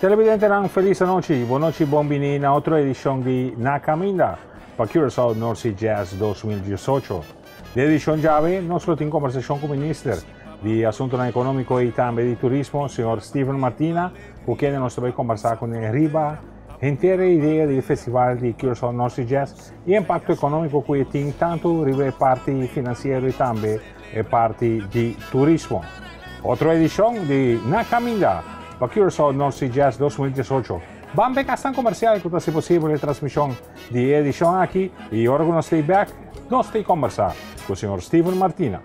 Televidente ng feliz noche, buon noche, bombini na outra edição de Na Caminda para Curaçao North Sea Jazz 2018. Na edição jave, nós temos conversação com o Ministro de Assunto Econômico e também de Turismo, Sr. Steven Martina, com quem nós também conversar com ele riba inteira ideia do Festival de Curaçao North Sea Jazz e impacto econômico que tem tanto riba parte financeira e também parte de turismo. Outra edição de Na Caminda para Curaçao North Sea Jazz 2018. Vamos ver a comercial que se possível a transmissão de edição aqui e agora que nós estamos back, nós estamos conversar com o Sr. Steven Martina.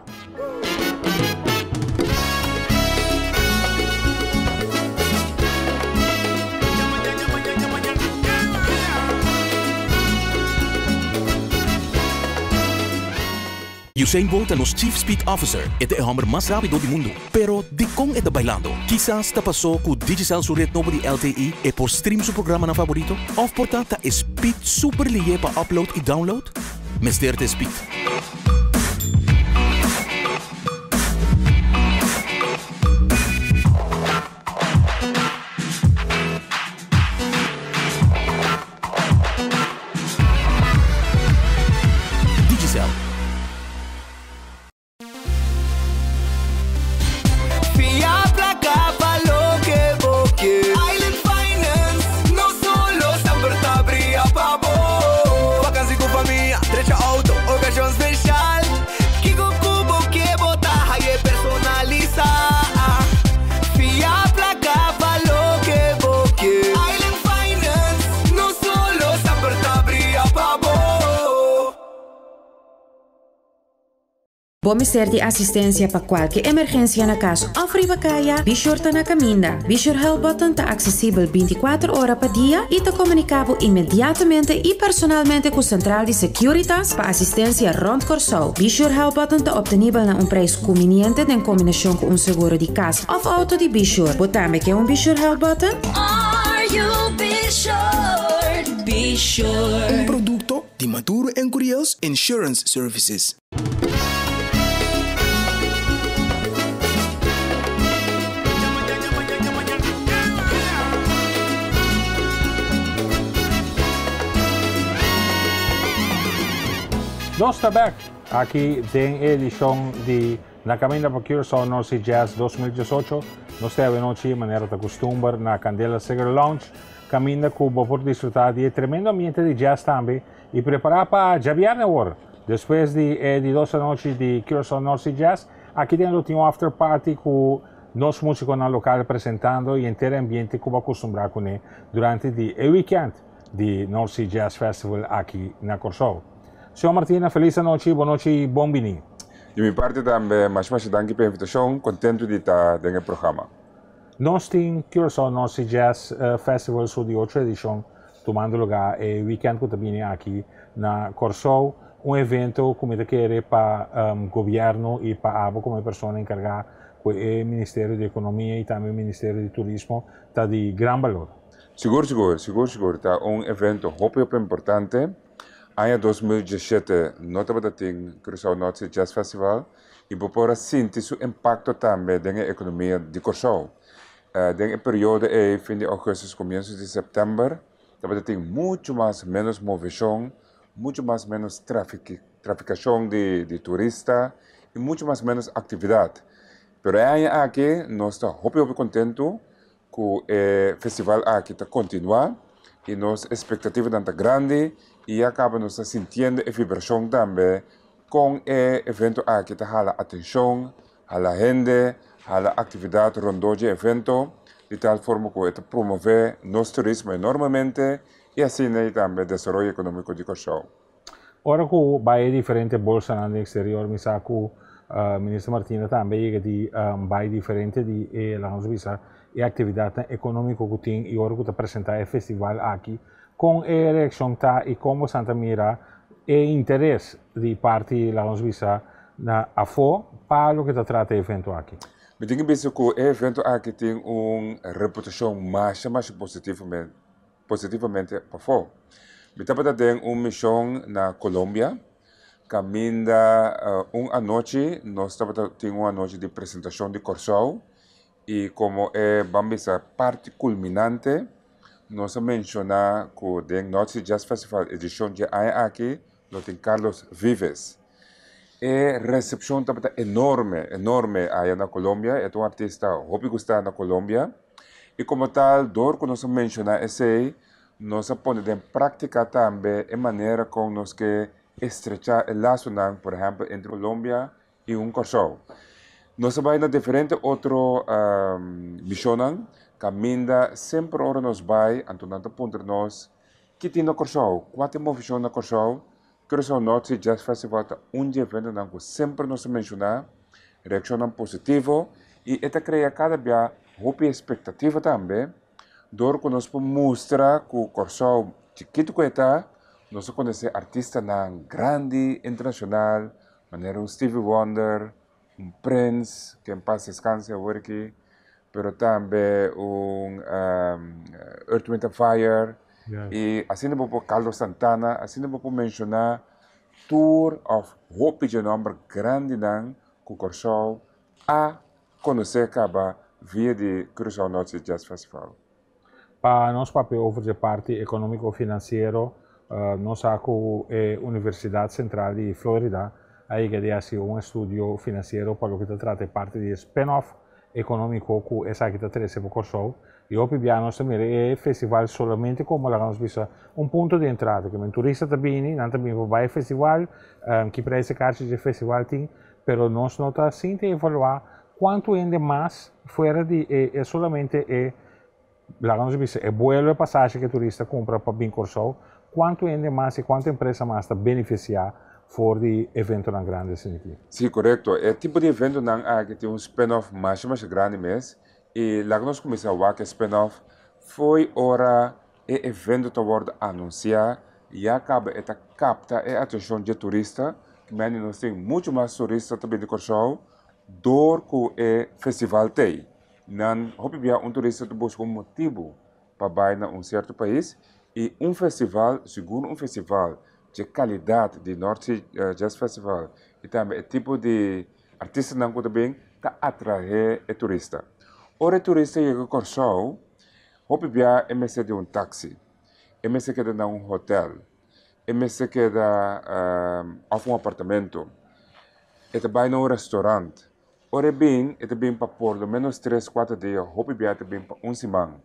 Usain Bolt é nosso Chief Speed Officer. Este é o homem mais rápido do mundo. Pero de como está bailando? Quizás te passou com o Digicel seu ritmo de LTE e por stream seu programa na favorito? Ou portanto é speed super lié para upload e download? Mister de speed. Vamos ser de assistência para qualquer emergência na casa of ribacaya, Bishor está na caminda. Bishor Help Button está acessível 24 horas por dia e está comunicado imediatamente e personalmente com a Central de Securitas para assistência rond Curaçao. Bishor Help Button está obtenível na preço conveniente em combinação com seguro de casa of auto de Bishor. Botame que Bishor Help Button? Are you Bishor? Bishor. Producto de Maduro & Curiels Insurance Services. Nós estamos back. Aqui tem edição de Na Caminda para Curaçao North Sea Jazz 2018. Nós temos noite de maneira de costume na Candela Cigar Lounge. Caminda que por desfrutar de tremendo ambiente de jazz também e preparar para javiar agora. Depois de 12 noites de Curaçao North Sea Jazz, aqui temos um after party com nós músicos na local apresentando e inteiro ambiente que vai acostumar com ele durante o weekend de North Sea Jazz Festival aqui na Curaçao. Senhor Martina, feliz noite, boa noite e bom vinho. De minha parte também, mais danke pela invitação, contento de estar no programa. Nós temos Curaçao North Sea Jazz Festival, sua de outra edição, tomando lugar o weekend que também aqui na Curaçao, evento como te quer para o governo e para a como pessoa encarregada com o Ministério da Economia e também o Ministério do Turismo, está de grande valor. Seguro, está evento muito importante. Ano 2017, nós temos o Curaçao North Sea Jazz Festival e para sentir o impacto também na economia de Curaçao. No período de fim de agosto, começo de setembro, temos muito menos movimentação, muito menos traficação de turistas e muito menos atividade. Mas aqui, nós estamos muito contentos com o festival aqui continuar e nossa expectativa é grande. E acabamos sentindo a vibração também com o evento aqui, que a atenção, a gente, a atividade rondou o evento, de tal forma que promover nosso turismo enormemente e assim também o desenvolvimento econômico de Curaçao. Ora que vai diferente bolsa no exterior, me sabe que o ministro Martina também que vai diferente de lá nos visa e atividade econômica que tem e ora que apresentar o festival aqui. Com a reação e como Santa Mira e interesse de parte da nossa na AFO para o que trata o evento aqui. Eu tenho visto que o evento aqui tem uma reputação mais positivamente para fora. Eu também tenho uma missão na Colômbia, caminda uma noite, nós temos uma noite de apresentação de Curaçao Y como vamos a parte culminante, nos menciona que den Noche Jazz Festival edición que hay aquí, lo tiene Carlos Vives. Recepción también enorme allá en Colombia. Es un artista hobby gusta en Colombia. Y como tal, door que nos menciona ese, nos pone en práctica también en manera con nos que estrechar el lazo, por ejemplo, entre Colombia y un Corsao. Nos va a diferente otro misión. Caminda sempre ora nos vai, antonando punto nos, que tem no Corsao, quatro movições no Corsao, Corsao Noche Jazz Festival tá evento não que sempre nos mencionar, reação positivo e esta cria cada dia roupa expectativa também, dor que nos mostra que o Corsao chiquito que está, nós conhece artista não grande internacional, maneira Stevie Wonder, Prince, que em paz descanse agora aqui. Pero também Earth, Wind & Fire, e assim não vou Carlos Santana, assim não vou mencionar tour of hope de nome grande não que o Corsao a conhecer acaba via de Corsao Noche Jazz Festival. Para nós papel over de parte econômico-financeiro, nós a Universidade Central de Florida, aí que é um estudo financeiro para o que trata parte de spin-off econômico que essa aqui está trazendo para o Corsao e o piano também é festival somente como nós vimos ponto de entrada que o turista também não também vai ao festival que preço caro de festival tem, pero nós não está assim de evaluar quanto ainda mais fora de solamente nós vimos é vuelo e passagem que o turista compra para vir Corsao, quanto ainda mais e quanto empresa mais está beneficiar voor die evento não grande aqui. Sim, correto. É tipo de evento não que tem spin-off mais grande mesmo. E lá que nós começamos a que spin-off foi hora evento que wordt anunciado e acaba esta capta a atenção de turista. Que nós temos muito mais turistas também de Corsao door que o festival tem. Não, hopia turista que busca motivo para ir a certo país e festival, segundo festival de qualidade de Norte Jazz Festival e também o tipo de artista não que também está atrair o turista. Ora o turista chega a Corsao, hopia MSC de táxi, MSC queda em hotel, MSC queda em apartamento, e também em restaurante. Ora bem, e também para por lo menos 3-4 dias, hopia também para semana.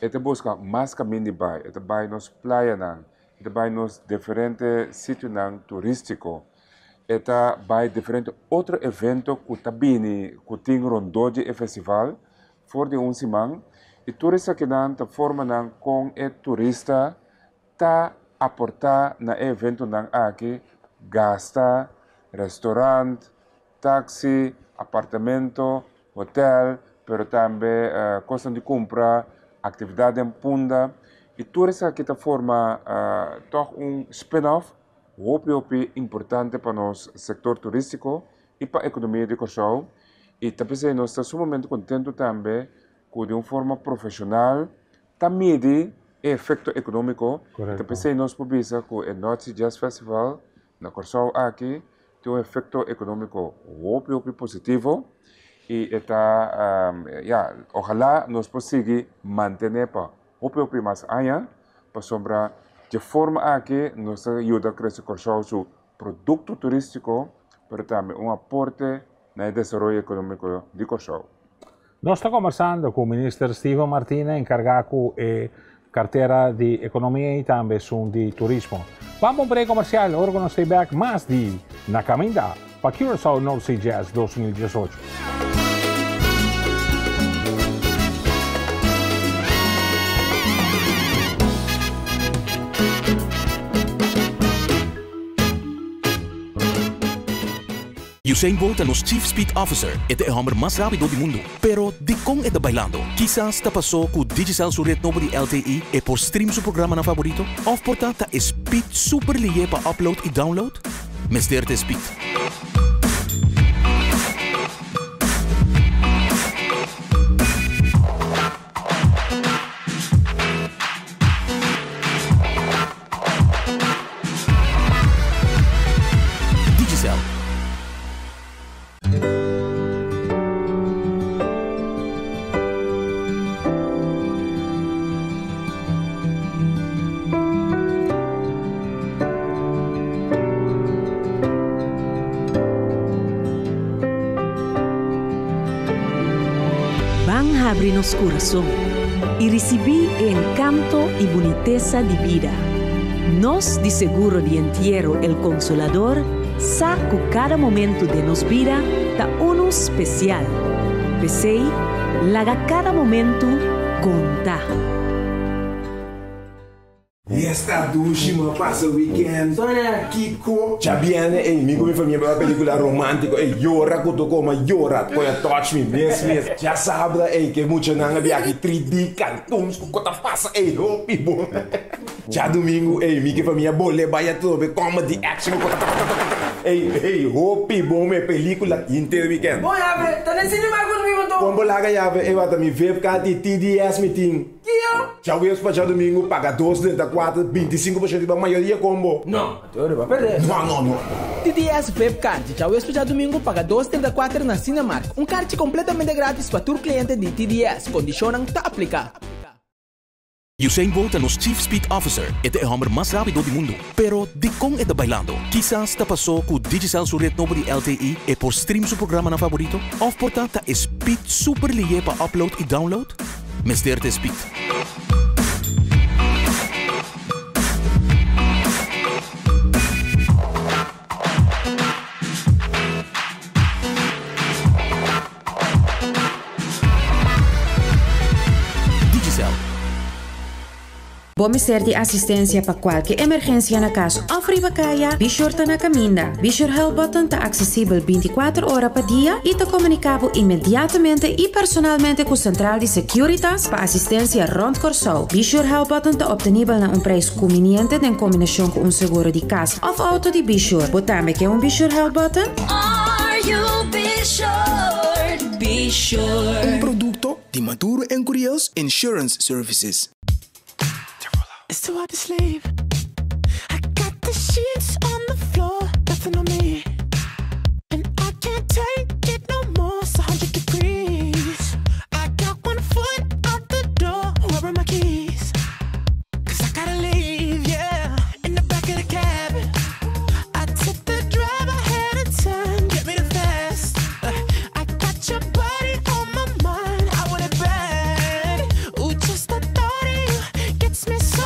E busca mais caminho de bairro, e também nos praia não. Vai nos diferentes sítios turísticos. Eta vai diferente outro evento que também que tem rondou de festival for de semana e turista que não ta forma não com o turista ta aportar na evento não aqui gasta restaurante, táxi, apartamento, hotel, pero também costa de compra, atividade em punta. E turista que forma toch spin-off, hope importante para o setor turístico e para a economia de Corsao. E também nós estamos sumamente contentos também que de forma profissional também de efeito econômico. Também nós podemos que o Noche Jazz Festival na Corsao aqui tem efeito econômico hope positivo e ojalá nós possamos manter para hope mais aia, para sombra de forma que nos ajuda a crescer Corsao su produto turístico, pero também aporte no desenvolvimento econômico de Corsao. Nós estamos conversando com o ministro Steven Martinez, encargado da carteira de economia e também de turismo. Vamos a um break comercial, agora nós estamos back mais de Na Caminda para Curaçao North Sea Jazz 2018. Usain Bolt é nosso Chief Speed Officer. Este é o homem mais rápido do mundo. Pero de com está bailando. Quizás te passou com o digital suret novo de LTE e por stream seu programa na favorito? Of portanto, é speed super lié para upload e download? Mesterte speed. nos corazón y recibí el encanto y boniteza de vida. Nos de seguro de entierro el Consolador saca cada momento de nos vida da uno especial. Pesei, laga cada momento conta. E esta última passa o weekend. Sona Kiko. Já viene e mi come famiglia per la pellicola romantica e llora quando come llora poi touch me mesmo. Já sabe que muito nanga via aqui 3D cartoons com quanta passa e hopi bom. Já domingo mi que famiglia bolle baia tudo comedy action. Hopi bom me película inteiro weekend. Bom, Jave, tá nem cinema comigo então. Como laga Jave, eu vou me ver de TDS meeting. Já o para já domingo paga 2,34, 25% da maioria combo. Não, teoria vai perder. Não. TDS Webcard, já o para domingo paga 2,34 na Cinemark. Card completamente grátis para todo cliente de TDS. Condicionam tá aplicado. Usain Bolt é nos Chief Speed Officer. Ito é o hammer mas rápido do mundo. Pero di kong ito bailando. Quizás ta pasó ku Digicel su red novo de LTE e por stream su programa na favorito. Of porta ta speed super liye pa upload e download. Mester te speed. Bom ser de assistência para qualquer emergência na casa of ribacaya, Bishor na caminda. Bishor Help Button está acessível 24 horas por dia e está comunicado imediatamente e personalmente com a Central de Securitas para assistência rond Corsou. Bishor Help Button está obtenível na preço conveniente em combinação com seguro de casa of auto de Bishor. Botame que é Bishor Help Button? Are you Bishor? Bishor. Producto de Maduro en Curios Insurance Services. It's too hard to sleep. I got the sheets on the floor, nothing on me. And I can't take it no more, it's 100 degrees. I got 1 foot out the door, where are my keys? Cause I gotta leave, yeah, in the back of the cab. I took the drive, I had a turn, get me the fast. I got your body on my mind, I want it bad. Ooh, just the thought of you gets me so.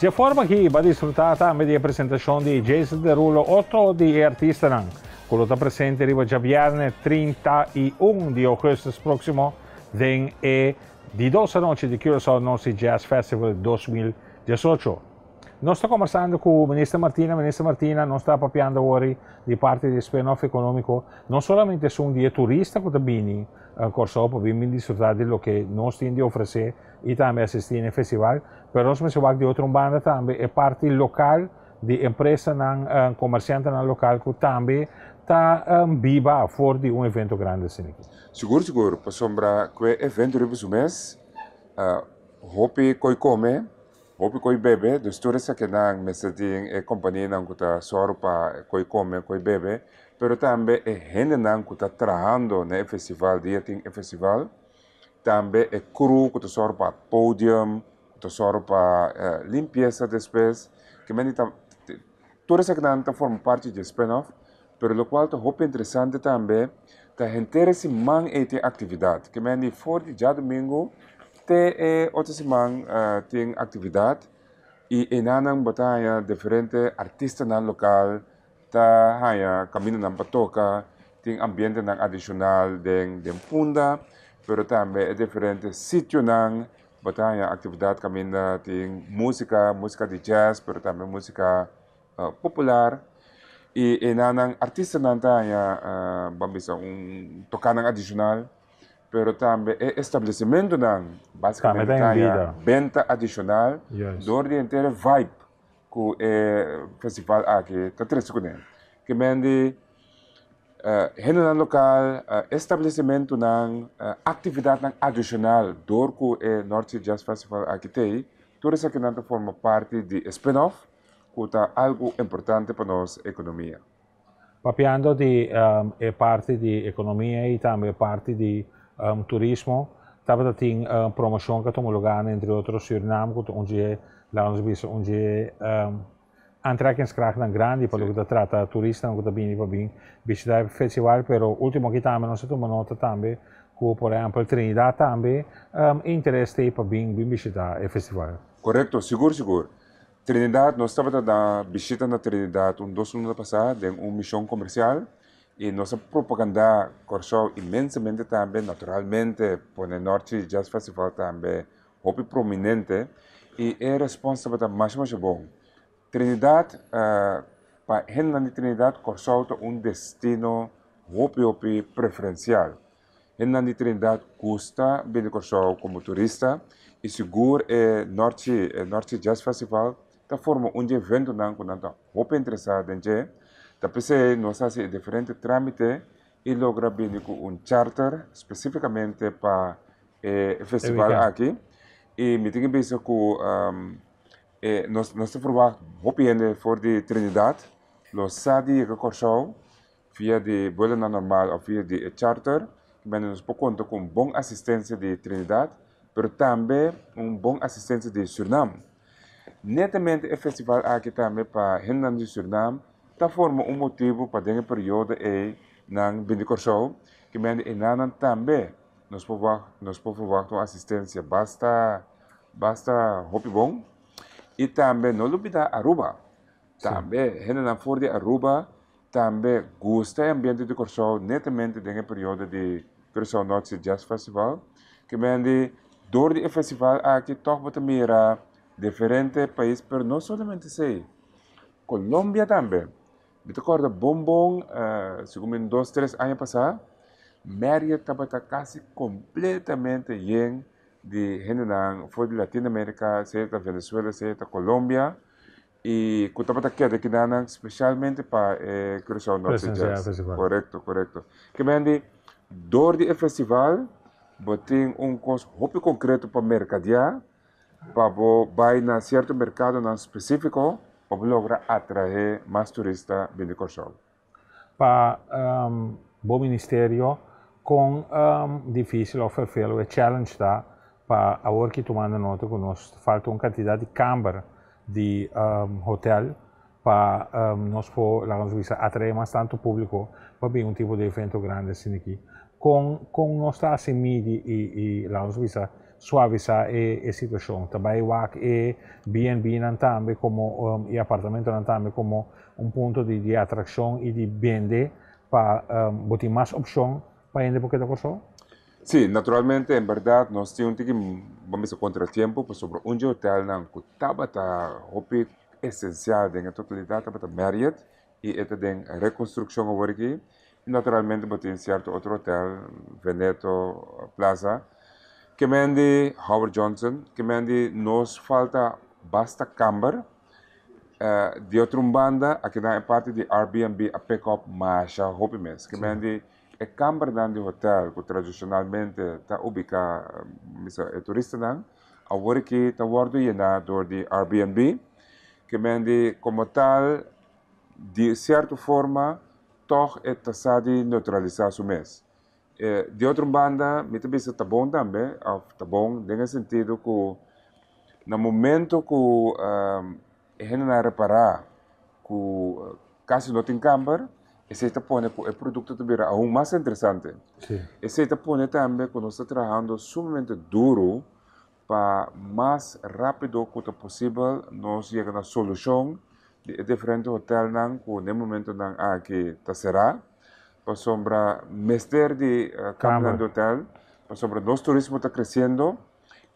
De forma que va disfrutata a media presentazione di Jason Derulo, 8 di artisti, quello da presente arriva già viernes 31 di agosto prossimo, e di 12 noci di Curaçao North Sea Jazz Festival 2018. Non sto conversando con Ministra Martina non sta papiando ora di parte di spin-off economico, non solamente su un dia turista che bini corso per disfruttare di quello che noi stiamo di offrire e anche assistere al festival, però se si di altra banda anche è parte locale di impresa e commerciante locale che anche sta viva fuori di un evento grande. Sicuro, per sombra que evento ribu mês, hopi koi come, hopi koi bebe, dus toeristen que nang meseding e companhia nang kuta sorpa koi come, koi bebe, pero também é gente nang kuta trabajando no festival, dia ting festival, também é crew kuta sorpa podium, kuta sorpa limpieza depois, que meni tam toeristen que nang forma parte de spin-off, pero lo qual hopi interessante também, ta gente se man ete atividade, que meni for de dia domingo te outra semana tem atividade e enanang batalha diferente artista na local ta haya caminho na patoka tem ambiente na adicional den punda pero também é diferente sítio na batalha atividade caminho tem música de jazz pero também música popular e enanang artista na haya bambisa tocando adicional pero também é estabelecimento não basicamente venda adicional door die inteira vibe que o festival aqui está trazendo que mende renda local estabelecimento não atividade não adicional door que o North Sea Jazz Festival aqui tem tudo isso que não forma parte de spin-off que está algo importante para nossa economia. Papiando di parte di economia e também parte di turismo, estava tem promoção que estamos logando entre outros Suriname, onde lá onde aantrekkingskracht dan grande para o que trata turista o que bem para bem visitar o festival, pero último que também nós tomamos nota também, como por exemplo Trinidad também interesse para bem visitar o festival. Correto, seguro. Trinidad, nós estávamos na visita na Trinidad 2 anos passados, em uma missão comercial, e nossa propaganda correu imensamente também, naturalmente, por o Norte Jazz Festival também, muito prominente, e é responsável da mais bom. Trinidad, para a Trinidad, correu destino muito preferencial. A Trinidad custa bem correu como turista, e seguro Norte Jazz Festival da forma evento não conta muito interessado em que da PC nós fazemos diferentes trâmites e logra bem charter especificamente para o festival aqui e me tenho pensado que nós formamos muito bem for de Trinidad los sadi que correu via de vuelo normal ou via de charter que nós conta com boa assistência de Trinidad pero também bom assistência de Suriname. Netamente o festival aqui também para Renan de Suriname, da forma motivo para dentro período na Bindicorshow, que mende enanan também nós podemos uma assistência basta hopi bom e também não olvidar Aruba, também Renan for de Aruba também gosta do ambiente de Corshow netamente dentro período de Corshow Norte Jazz Festival, que mende door o festival aqui toch wat mira diferente país, pero não somente sei. Colômbia também. Me recordo Bombom, segundo 2, 3 anos passados, Maria estava quase completamente llena de gente foi de Latinoamérica, seja da Venezuela, seja da Colômbia, e que estava aqui especialmente para o Corshow Norte Jazz. Correto. Que vende door o festival, tem costo muito concreto para mercadear, para ir na certo mercado específico, para lograr atrair mais turistas para o Corshow. Para o Ministério, com difícil oferecer o challenge para agora que tomando nota que nós falta uma quantidade de câmara de hotel para nós atrair mais tanto público para ver tipo de evento grande assim aqui. Com nossa assumida e lá nos visa suavizar a situação. Também o B&B também como e apartamento também como ponto de atração e de vender para ter mais opção para ainda porque da coisa. Sim, naturalmente, em verdade, nós temos vamos contratempo sobre hotel que estava essencial na totalidade da Marriott e esta tem reconstrução agora aqui. Naturalmente, tem certo outro hotel, Veneto Plaza, que mende Howard Johnson, que mende nos falta basta câmara. De outra banda, aqui na parte de Airbnb, a pick-up marcha, hope mes, que mende a câmara do hotel, que tradicionalmente está ubicado, turista não, agora que está ordenado de Airbnb, que mende como tal, de certa forma, toch het tasadi neutralizar o mês. De outra banda, me também está bom também, está bom, no sentido que no momento que a gente não reparar que caso não tem câmara, esse está põe que o produto também é ainda mais interessante. Esse está põe também que nós estamos trabalhando sumamente duro para mais rápido que possível nós chegar na solução de diferentes hotéis que no momento aqui está será para sombra mestre de câmara do hotel para sombra nosso turismo está crescendo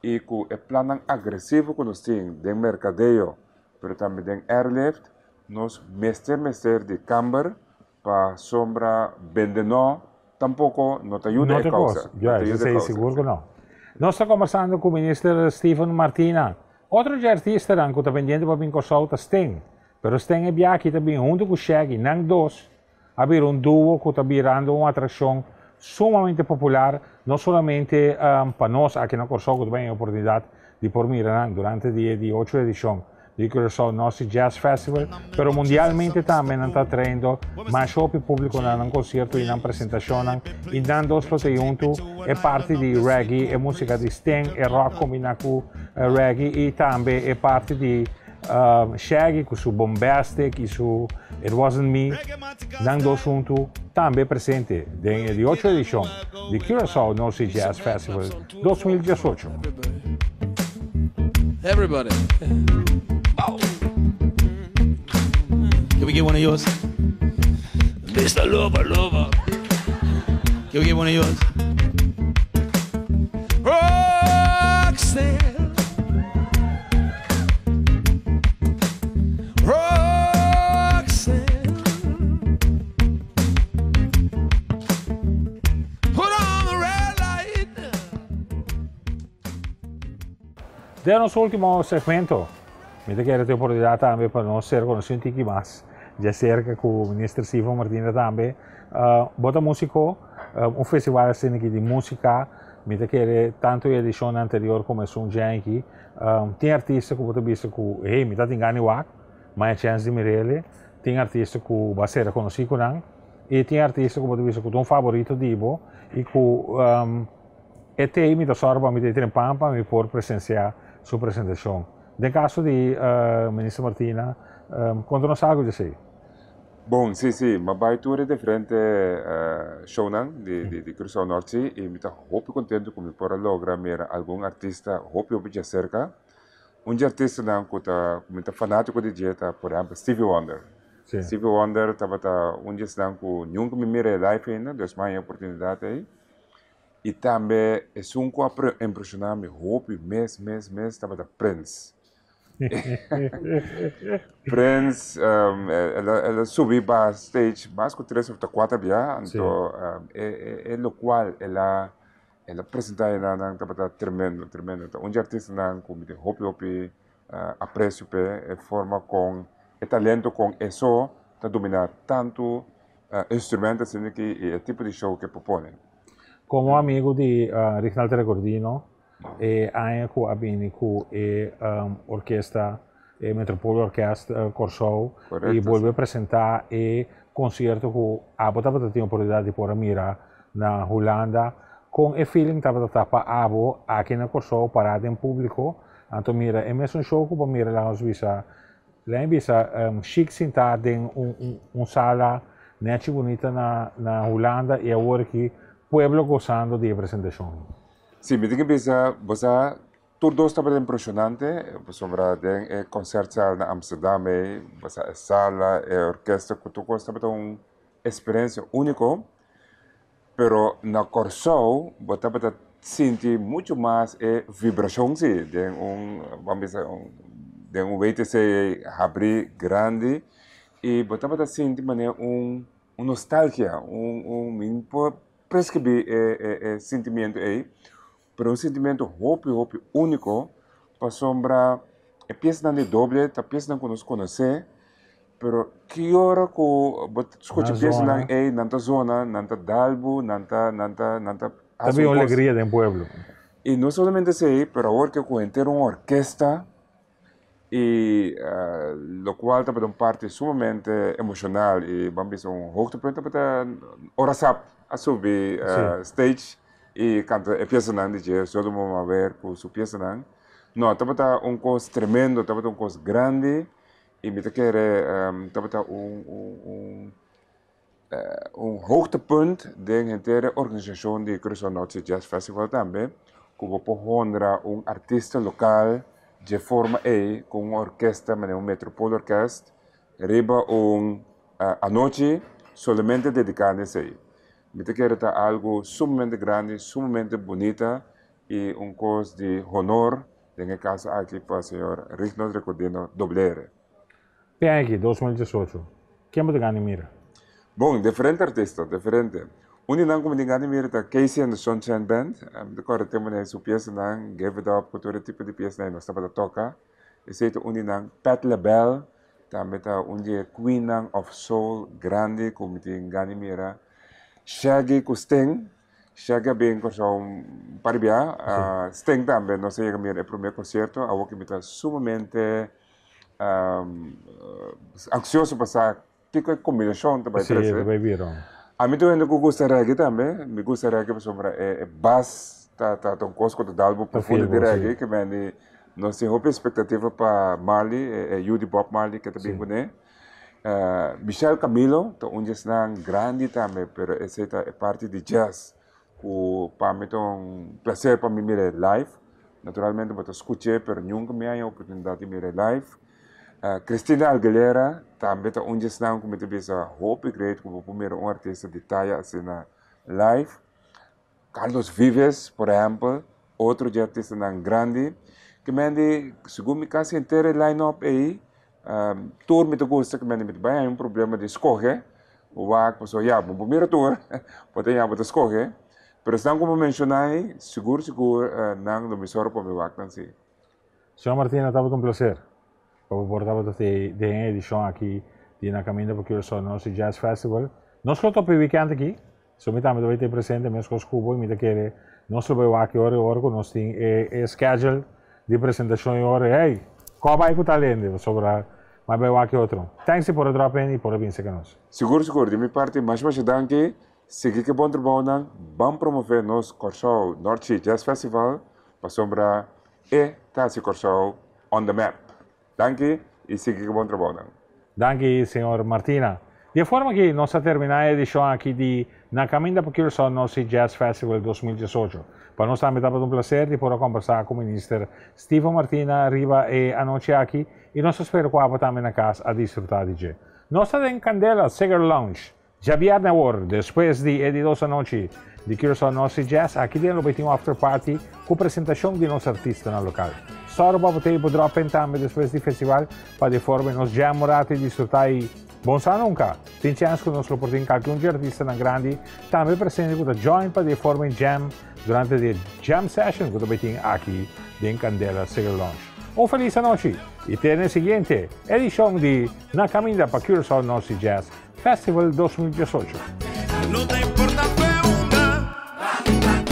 e com o plano agressivo que nós temos de mercadeio, mas também de airlift, nós mestre de câmara para sombra vendendo tampouco não te ajuda a causa. Já, sei seguro que não. Nós estamos conversando com o ministro Stephen Martina. Outro artista que está pendente para vir com o Sting. Pero Sting é aqui também junto com o Shaggy, não dois. Haver duo que está virando uma atração sumamente popular, não somente para nós aqui na Corshow, que também é a oportunidade de por mirar durante a 8 edição do Corshow Norte Jazz Festival, pero mundialmente também está traindo mais público num concerto e na apresentação, e dando dois junto é parte de reggae, é música de Sting, é rock combinado com reggae e também é parte de Shaggy com seu Bombastic e seu It Wasn't Me, nang do junto, também presente na 18ª edição do Curaçao North Sea Jazz Festival 2018. Everybody. Can we get one of yours? Mr. Lover. Can we get one of yours? Roxanne. De nosso último segmento, me quero ter oportunidade também para nós ser conhecidos um pouco mais, já cerca com o ministro Silva Martins também, bota músico, festival assim aqui de música, me quero tanto a edição anterior como a um dia aqui, tem artista que bota visto que, me tá engano wak, mas é chance de mirele, tem artista que vai ser conhecido não, e tem artista que bota visto que um favorito de Ibo e que até me dá sorte me ter pampa me por presenciar sua apresentação. No caso de ministra Martina, conta-nos algo de si. Bom, sim, mas vai tudo diferente show de Curaçao Norte e me está muito contente que me possa lograr ver algum artista muito cerca. Artista que está fanático de dieta, por exemplo, Stevie Wonder. Sim. Stevie Wonder estava dia que nunca me mirei live ainda, então mais oportunidade aí. E também é impressionante, mês, estava Prince. Prince, ela subiu para a stage, mais que 3 ou 4 dias, então é o qual ela apresentava, estava tremendo. Artista que me hope aprecio, forma com o talento com isso, para dominar tanto instrumentos e o tipo de show que propõe. Como amigo de Rinaldo Recordino, anche abbiamo orquestra, Metropole Orquestra Curaçao, e vuelve a apresentar e concerto que a botava ter oportunidade de poder mirar na Holanda, com o feeling estava para abo aqui na Curaçao parado em público, então mira, é mesmo um show que para mirar lá nos visa, chic sentado em sala, net bonita na Holanda e agora que pueblo gozando de apresentação. Sim, me diga você tudo estava impressionante, sobre o concerto na Amsterdã, a sala, a orquestra, tudo estava uma experiência única, pero na Curaçao você estava sentir muito mais a vibração de VTC abrir grande e você estava sentir uma nostalgia, prescrever sentimento aí, mas sentimento único, para sombra, é peça de doble, a peça que nos conhece, mas que hora que escuta peça aí, nanta zona, nanta dalbo, nanta também uma alegria do pueblo. E não somente isso aí, mas agora que eu entero uma orquestra, e o qual está uma parte sumamente emocional e vamos dizer hoogtepunt para orasap a subir stage e canta a peça de jazz, todo mundo ver com sua peça não, estava coisa tremendo, estava coisa grande e me estava hoogtepunt da inteira organização de Curaçao North Sea Jazz Festival também, como por honrar artista local de forma com uma orquestra, Metropole Orquestra, riba a noite somente dedicada a isso aí. Me quero algo sumamente grande, sumamente bonita e coisa de honor, nesse caso aqui para o senhor Rinaldo Recordino Doblere. Bem aqui, 2018, quem você ganha mira? Bom, diferente artista, diferente. Não como ninguém mira da Casey and the Sunshine Band, agora temos sua peça Give It Up, todo tipo de peça nós estamos a tocar. Esse é Pat LaBelle, também Queen of Soul grande, como ninguém mira. Shaggy com Sting, Shaggy bem com paribia, Sting também, não sei como é o primeiro concerto, a que me está sumamente ansioso para saber que combinação também viram. A mim também me gusta reggae também, me gusta reggae sobre bass, tá coisa do álbum profundo de reggae que vem nós temos uma expectativa para Marley, Judy Bob Marley, que também conhece. Michel Camilo, que onde está grande também, mas essa é parte de jazz. Para mim é um prazer para mim mirar live. Naturalmente, eu escutei, mas nunca me há a oportunidade de mirar live. Cristina Aguilera, também é onde está, como eu disse, hope great, como o primeiro artista de talla assim na live. Carlos Vives, por exemplo, outro artista grande, que me segundo me quase inteira line-up aí, tour me gosta que me bem, um problema de escolher, o que passou, o primeiro tour, pode escolher, mas não como mencionei, seguro, não me sorro para me vac, sim. Senhor Martina, estava um prazer. Eu portava de edição aqui na Caminda porque eu sou nosso Jazz Festival. Nós estamos no weekend aqui. So mi tamo dovete presente mes con scubo mi da che nostro bewaki ore con nostri schedule di presentazione ore hey come vai con talento sopra ma bewaki outro thanks por drop in e por vir com nós seguro de minha parte mais danke seguir que bom trabalho vamos promover nos Corso North Sea Jazz Festival para sombra e Tassi Corso on the map danke e seguir que bom trabalho danke senhor Martina. De forma que nós terminamos a edição aqui de Na Caminda para o nosso Jazz Festival 2018. Para nós também estava um prazer de poder conversar com o ministro Steve Martina Riba e a noite aqui e nós esperamos que você também na casa a desfrutar de dia. Nós estamos em Candela Cigar Lounge, já viernes hora, depois de edição da noite de o nosso Jazz, aqui dentro vai ter um after party com a apresentação de nosso artista no local. Só para você poder drop in também depois do festival para de forma nós já morar e desfrutar bom sa nunca. Tem chance que nós oportunidade qualquer artista na grande também presente com a join para de forma jam durante a jam session que vai ter aqui em Candela Cigar Lounge. Um feliz noite e até na seguinte edição de Na Caminda para o nosso Jazz Festival 2018. No te importa fue una